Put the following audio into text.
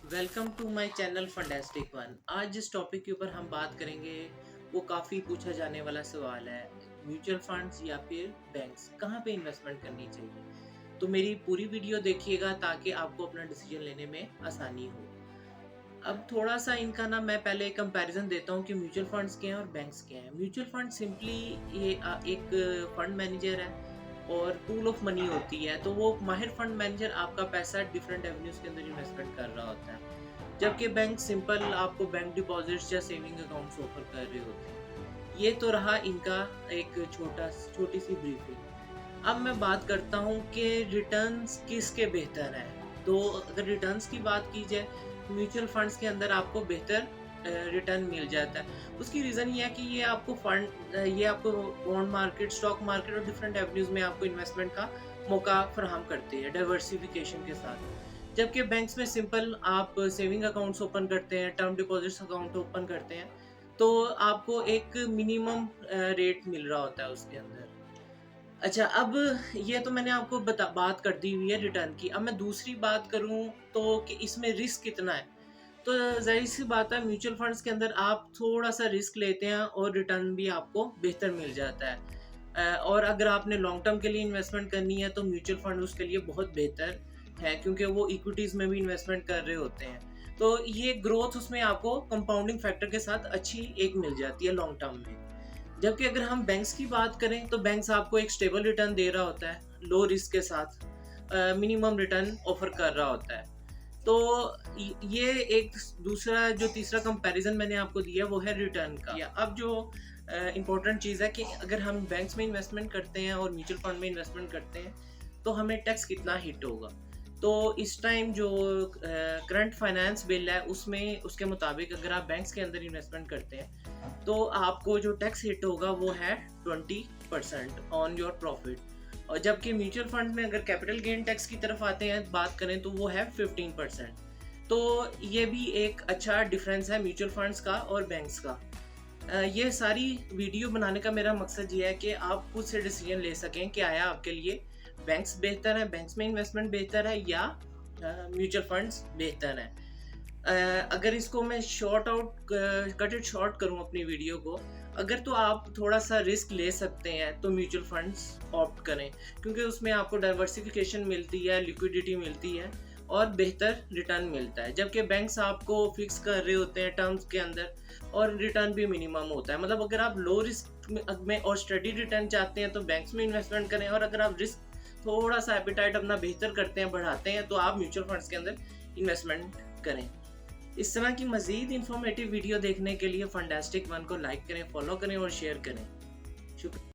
Welcome to my channel Fundastic One. आज जिस topic के ऊपर हम बात करेंगे वो काफ़ी पूछा जाने वाला सवाल है, म्यूचुअल फंड्स या फिर बैंक्स, कहाँ पे इन्वेस्टमेंट करनी चाहिए। तो मेरी पूरी वीडियो देखिएगा ताकि आपको अपना डिसीजन लेने में आसानी हो। अब थोड़ा सा इनका ना मैं पहले कंपैरिजन देता हूँ कि म्यूचुअल फंड्स क्या हैं और बैंक्स क्या हैं। म्यूचुअल फंड सिंपली ये एक फंड मैनेजर है और पूल ऑफ मनी होती है, तो वो माहिर फंड मैनेजर आपका पैसा डिफरेंट एवेन्यूज के अंदर इन्वेस्टमेंट कर रहा होता है, जबकि बैंक सिंपल आपको बैंक डिपॉजिट्स या सेविंग अकाउंट्स ऑफर कर रहे होते हैं। ये तो रहा इनका एक छोटी सी ब्रीफिंग। अब मैं बात करता हूँ कि रिटर्न्स किसके बेहतर हैं। तो अगर रिटर्न्स की बात की जाए, म्यूचुअल फंड्स के अंदर आपको बेहतर रिटर्न मिल जाता है। उसकी रीज़न ये है कि ये आपको बॉन्ड मार्केट, स्टॉक मार्केट और डिफरेंट एवेन्यूज में आपको इन्वेस्टमेंट का मौका फराहम करती है डाइवर्सिफिकेशन के साथ। जबकि बैंक्स में सिंपल आप सेविंग अकाउंट्स ओपन करते हैं, टर्म डिपॉजिट्स अकाउंट ओपन करते हैं, तो आपको एक मिनिमम रेट मिल रहा होता है उसके अंदर। अच्छा, अब ये तो मैंने आपको बात कर दी हुई है रिटर्न की। अब मैं दूसरी बात करूँ तो कि इसमें रिस्क कितना है। तो ज़ाहिर-सी बात है, म्यूचुअल फंड्स के अंदर आप थोड़ा-सा रिस्क लेते हैं और रिटर्न भी आपको बेहतर मिल जाता है। और अगर आपने लॉन्ग टर्म के लिए इन्वेस्टमेंट करनी है तो म्यूचुअल फंड उसके लिए बहुत बेहतर है, क्योंकि वो इक्विटीज़ में भी इन्वेस्टमेंट कर रहे होते हैं। तो ये ग्रोथ उसमें आपको कंपाउंडिंग फैक्टर के साथ अच्छी एक मिल जाती है लॉन्ग टर्म में। जबकि अगर हम बैंक्स की बात करें तो बैंक्स आपको एक स्टेबल रिटर्न दे रहा होता है, लो रिस्क के साथ मिनिमम रिटर्न ऑफर कर रहा होता है। तो ये एक दूसरा जो तीसरा कंपैरिजन मैंने आपको दिया वो है रिटर्न का। या अब जो इम्पोर्टेंट चीज़ है कि अगर हम बैंक्स में इन्वेस्टमेंट करते हैं और म्यूचुअल फंड में इन्वेस्टमेंट करते हैं तो हमें टैक्स कितना हिट होगा। तो इस टाइम जो करंट फाइनेंस बिल है उसमें उसके मुताबिक अगर आप बैंक्स के अंदर इन्वेस्टमेंट करते हैं तो आपको जो टैक्स हिट होगा वो है 20% ऑन योर प्रॉफिट। और जबकि म्यूचुअल फंड में अगर कैपिटल गेन टैक्स की तरफ आते हैं बात करें तो वो है 15%। तो ये भी एक अच्छा डिफरेंस है म्यूचुअल फंड्स का और बैंक्स का। ये सारी वीडियो बनाने का मेरा मकसद ये है कि आप खुद से डिसीजन ले सकें कि आया आपके लिए बैंक्स बेहतर है, बैंक्स में इन्वेस्टमेंट बेहतर है या म्यूचुअल फंड्स बेहतर है। अगर इसको मैं कट इट शॉर्ट करूं अपनी वीडियो को, अगर तो आप थोड़ा सा रिस्क ले सकते हैं तो म्यूचुअल फंड्स ऑप्ट करें, क्योंकि उसमें आपको डाइवर्सिफिकेशन मिलती है, लिक्विडिटी मिलती है और बेहतर रिटर्न मिलता है। जबकि बैंक्स आपको फिक्स कर रहे होते हैं टर्म्स के अंदर और रिटर्न भी मिनिमम होता है। मतलब अगर आप लो रिस्क में और स्टडी रिटर्न चाहते हैं तो बैंक्स में इन्वेस्टमेंट करें, और अगर आप रिस्क थोड़ा सा एपिटाइट अपना बेहतर करते हैं, बढ़ाते हैं, तो आप म्यूचुअल फंड्स के अंदर इन्वेस्टमेंट करें। इस तरह की मज़ीद इन्फॉर्मेटिव वीडियो देखने के लिए फंडास्टिक वन को लाइक करें, फॉलो करें और शेयर करें। शुक्रिया।